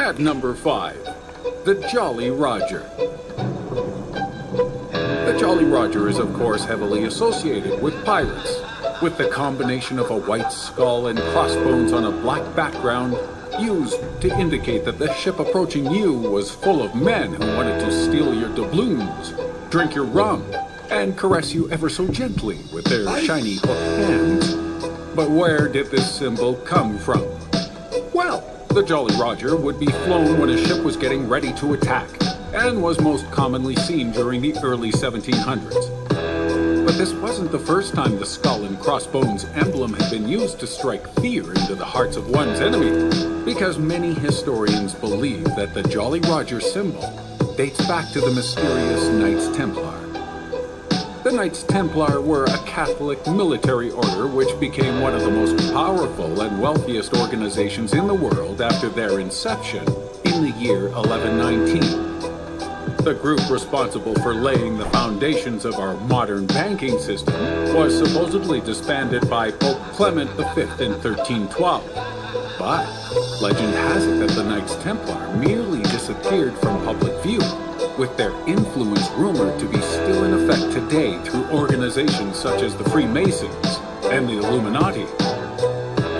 At number 5, the Jolly Roger. The Jolly Roger is, of course, heavily associated with pirates, with the combination of a white skull and crossbones on a black background used to indicate that the ship approaching you was full of men who wanted to steal your doubloons, drink your rum, and caress you ever so gently with their shiny hooked hands. But where did this symbol come from? Well, the Jolly Roger would be flown when a ship was getting ready to attack, and was most commonly seen during the early 1700s. But this wasn't the first time the skull and crossbones emblem had been used to strike fear into the hearts of one's enemy, because many historians believe that the Jolly Roger symbol dates back to the mysterious Knights Templar. The Knights Templar were a Catholic military order which became one of the most powerful and wealthiest organizations in the world after their inception in the year 1119. The group responsible for laying the foundations of our modern banking system was supposedly disbanded by Pope Clement V in 1312. But legend has it that the Knights Templar merely disappeared from public view, with their influence rumored to be still in effect today through organizations such as the Freemasons and the Illuminati.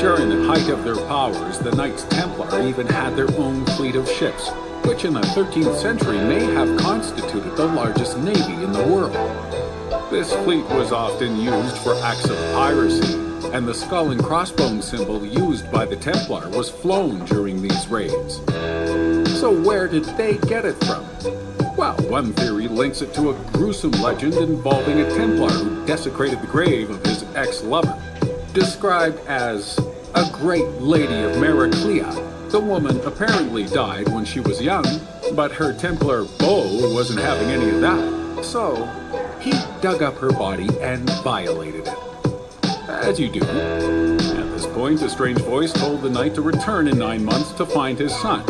During the height of their powers, the Knights Templar even had their own fleet of ships, which in the 13th century may have constituted the largest navy in the world. This fleet was often used for acts of piracy, and the skull and crossbones symbol used by the Templar was flown during these raids. So where did they get it from? Well, one theory links it to a gruesome legend involving a Templar who desecrated the grave of his ex-lover. Described as a great lady of Maraclea, the woman apparently died when she was young, but her Templar beau wasn't having any of that. So, he dug up her body and violated it. As you do. At this point, a strange voice told the knight to return in 9 months to find his son.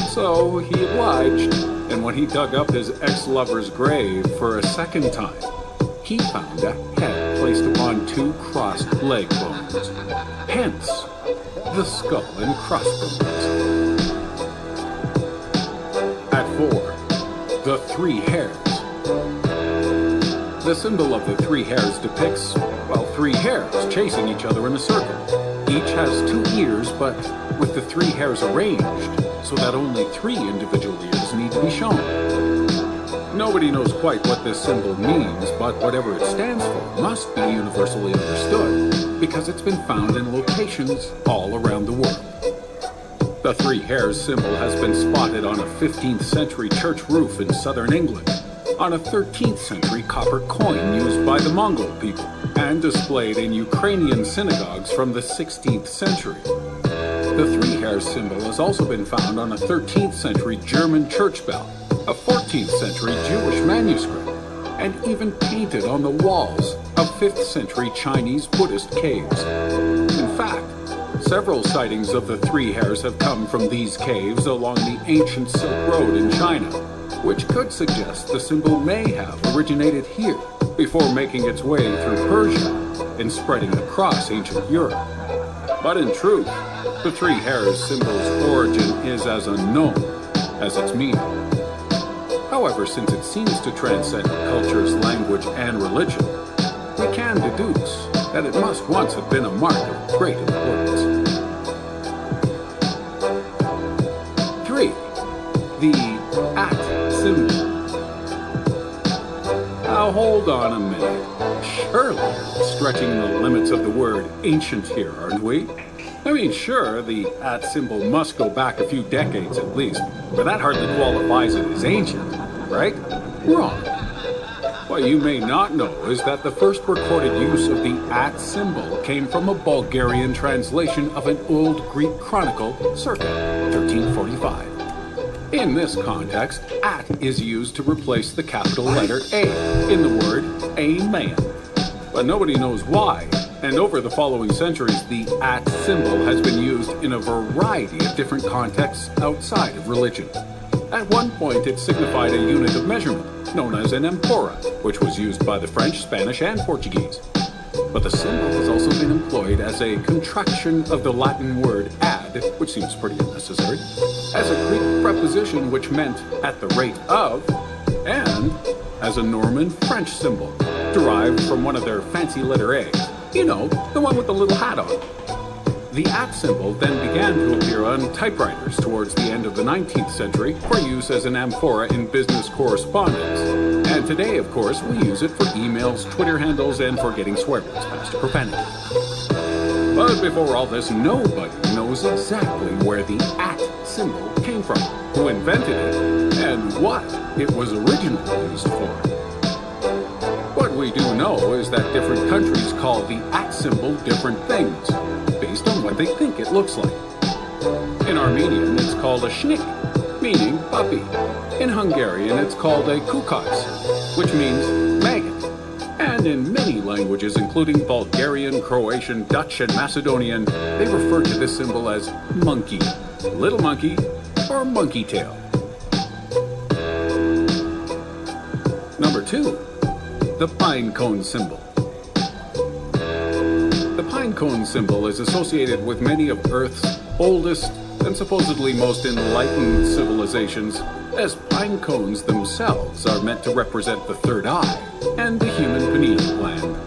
So, he obliged, and when he dug up his ex-lover's grave for a second time, he found a head placed upon 2 crossed leg bones. Hence, the skull and crossbones. At 4, the 3 hairs. The symbol of the 3 hairs depicts, 3 hares chasing each other in a circle. Each has 2 ears, but with the 3 hairs arranged so that only 3 individual ears need to be shown. Nobody knows quite what this symbol means, but whatever it stands for must be universally understood, because it's been found in locations all around the world. The 3 hairs symbol has been spotted on a 15th century church roof in southern England, on a 13th century copper coin used by the Mongol people, and displayed in Ukrainian synagogues from the 16th century. The 3 hairs symbol has also been found on a 13th century German church bell, a 14th century Jewish manuscript, and even painted on the walls of 5th century Chinese Buddhist caves. In fact, several sightings of the 3 hairs have come from these caves along the ancient Silk Road in China, which could suggest the symbol may have originated here before making its way through Persia and spreading across ancient Europe. But in truth, the 3 hairs symbol's origin is as unknown as its meaning. However, since it seems to transcend cultures, language, and religion, we can deduce that it must once have been a mark of great importance. 3. The at symbol. Now hold on a minute. Surely we're stretching the limits of the word ancient here, aren't we? I mean, sure, the at symbol must go back a few decades at least, but that hardly qualifies it as ancient, right? Wrong. What you may not know is that the first recorded use of the at symbol came from a Bulgarian translation of an old Greek chronicle circa 1345. In this context, at is used to replace the capital letter A in the word amen. But nobody knows why, and over the following centuries, the at symbol has been used in a variety of different contexts outside of religion. At one point, it signified a unit of measurement, known as an ampora, which was used by the French, Spanish, and Portuguese. But the symbol has also been employed as a contraction of the Latin word ad, had, which seems pretty unnecessary, as a Greek preposition which meant at the rate of, and as a Norman French symbol, derived from one of their fancy letter A's. You know, the one with the little hat on. The at symbol then began to appear on typewriters towards the end of the 19th century for use as an amphora in business correspondence. And today, of course, we use it for emails, Twitter handles, and for getting swear words past profanity. But before all this, nobody knows exactly where the at symbol came from, who invented it, and what it was originally used for. What we do know is that different countries call the at symbol different things, based on what they think it looks like. In Armenian, it's called a shnik, meaning puppy. In Hungarian, it's called a kukac, which means maggot. And in many languages, including Bulgarian, Croatian, Dutch, and Macedonian, they refer to this symbol as monkey, little monkey, or monkey tail. Number 2, the pine cone symbol. The pine cone symbol is associated with many of Earth's oldest and supposedly most enlightened civilizations, as pine cones themselves are meant to represent the third eye and the human pineal gland,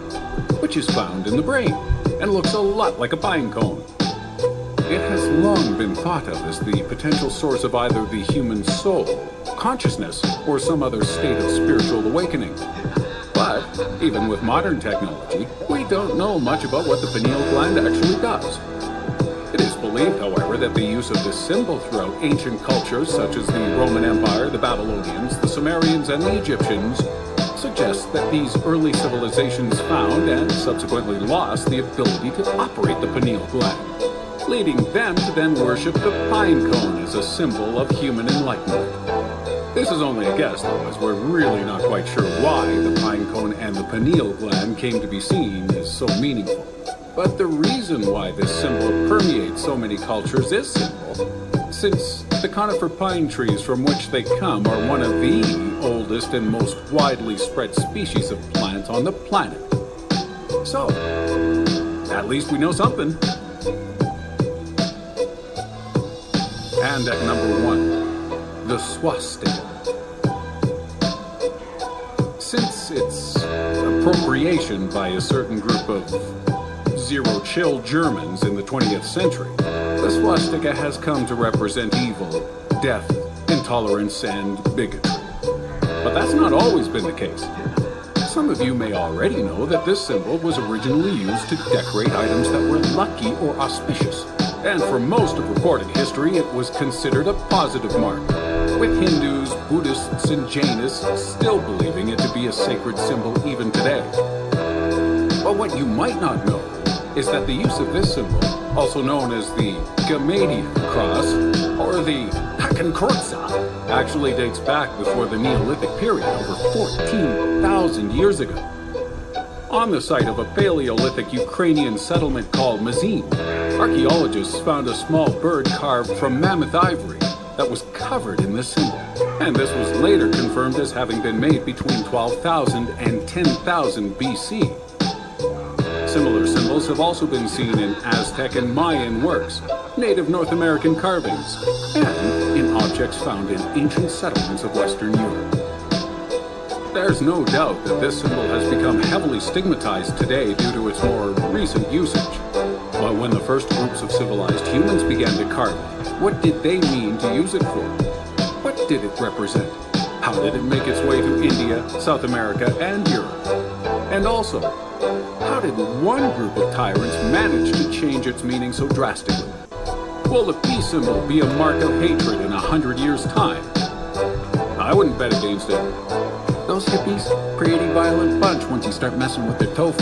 which is found in the brain and looks a lot like a pine cone. It has long been thought of as the potential source of either the human soul, consciousness, or some other state of spiritual awakening. But, even with modern technology, we don't know much about what the pineal gland actually does. It is believed, however, that the use of this symbol throughout ancient cultures such as the Roman Empire, the Babylonians, the Sumerians, and the Egyptians suggests that these early civilizations found and subsequently lost the ability to operate the pineal gland, leading them to then worship the pine cone as a symbol of human enlightenment. This is only a guess, though, as we're really not quite sure why the pine cone and the pineal gland came to be seen as so meaningful. But the reason why this symbol permeates so many cultures is simple, since the conifer pine trees from which they come are one of the oldest and most widely spread species of plant on the planet. So, at least we know something. And at number 1, the swastika. Since its appropriation by a certain group of zero-chill Germans in the 20th century, the swastika has come to represent evil, death, intolerance, and bigotry. But that's not always been the case. Some of you may already know that this symbol was originally used to decorate items that were lucky or auspicious, and for most of recorded history it was considered a positive mark, with Hindus, Buddhists, and Jainists still believing it to be a sacred symbol even today. But what you might not know is that the use of this symbol, also known as the Gamadian cross, or the Hakenkreuz, actually dates back before the Neolithic period, over 14,000 years ago. On the site of a Paleolithic Ukrainian settlement called Mazin, archaeologists found a small bird carved from mammoth ivory that was covered in this symbol, and this was later confirmed as having been made between 12,000 and 10,000 BC. Similar symbols have also been seen in Aztec and Mayan works, native North American carvings, and in objects found in ancient settlements of Western Europe. There's no doubt that this symbol has become heavily stigmatized today due to its more recent usage. But when the first groups of civilized humans began to carve it, what did they mean to use it for? What did it represent? How did it make its way to India, South America, and Europe? And also, how did one group of tyrants manage to change its meaning so drastically? Will the peace symbol be a mark of hatred in 100 years' time? I wouldn't bet against it. Those hippies, pretty violent bunch once you start messing with their tofu.